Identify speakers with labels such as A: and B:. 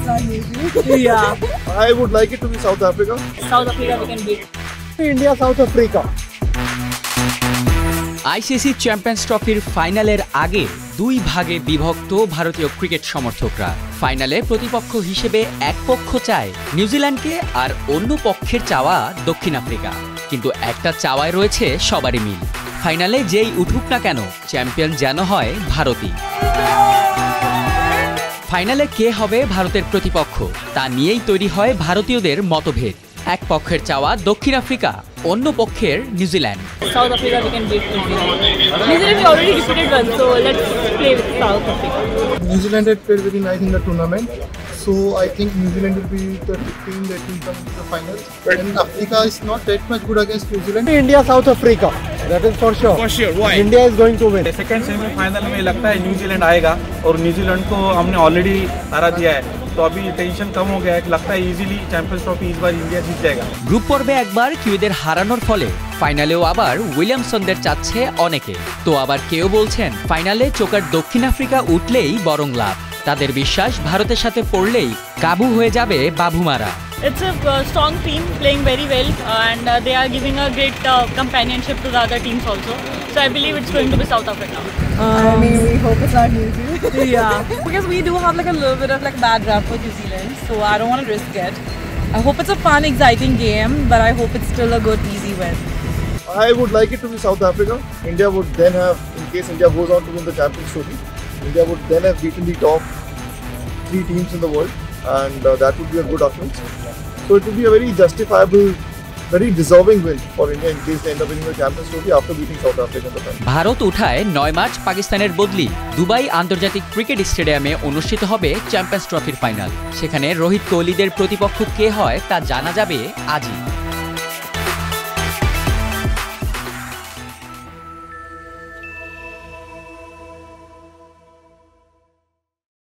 A: it's not easy.
B: Yeah.
C: I would like it to be South Africa.
A: South Africa we can beat.
B: India, South Africa.
D: ICC champions ট্রফির ফাইনালের আগে দুই ভাগে বিভক্ত ভারতীয় cricket সমর্থকরা। ফাইনালে প্রতিপক্ষ হিসেবে এক পক্ষ চায় নিউজিল্যান্ডকে আর অন্য পক্ষের চাওয়া দক্ষিণ আফ্রিকা। কিন্তু একটা চাওয়ায় রয়েছে সবারই মিল, ফাইনালে যেই উঠুক না কেন চ্যাম্পিয়ন যেন হয় ভারতই। ফাইনালে কে হবে ভারতের প্রতিপক্ষ তা নিয়েই তৈরি হয় ভারতীয়দের মতভেদ। এক পক্ষের চাওয়া দক্ষিণ আফ্রিকা, অন্য পক্ষের New Zealand.
A: South Africa we can beat New Zealand. New Zealand we already defeated once, so let's play with South Africa.
C: New Zealand had played very nice in the tournament. So I think New Zealand will be the team that will come to the finals. And Africa is not that much good against New Zealand.
B: India, South Africa. That is for sure.
E: For sure. Why?
B: India is going to win.
E: Second semifinal में लगता है New Zealand आएगा और New Zealand को हमने already हरा दिया है, तो अभी टेंशन कम हो गया है। लगता है इजीली चैंपियंस ट्रॉफी इस बार इंडिया जीत जाएगा।
D: গ্রুপ পর্বে একবার কিউদের হারানোর ফলে ফাইনালেও আবার উইলিয়ামসনদের চাচ্ছে অনেকে। তো আবার কেউ বলছেন ফাইনালে চোকার দক্ষিণ আফ্রিকা উঠলেই বরং লাভ। তাদের বিশ্বাস ভারতের সাথে পড়লেই কাবু হয়ে যাবে বাবুমারা।
A: It's a strong team playing very well, and they are giving a great companionship to the other teams also. So I believe it's going to be South Africa.
F: I mean, we hope it's not New Zealand.
A: Yeah.
F: Because we do have like a little bit of like bad rap for New Zealand, so I don't want to risk it. I hope it's a fun, exciting game, but I hope it's still a good, easy win.
C: I would like it to be South Africa. India would then have, in case India goes on to win the Champions Trophy, India would then have beaten the top 3 teams in the world, and that would be a good occurrence. So it would be a very justifiable, very deserving win for India in case they end up winning the Champions Trophy after beating South Africa in the final.
D: Bharat উঠায় 9 March পাকিস্তানের বদলি Dubai আন্তর্জাতিক cricket স্টেডিয়ামে অনুষ্ঠিত হবে champions ট্রফির final. সেখানে রোহিত কোহলিদের প্রতিপক্ষ কে হয় তা জানা যাবে আজই।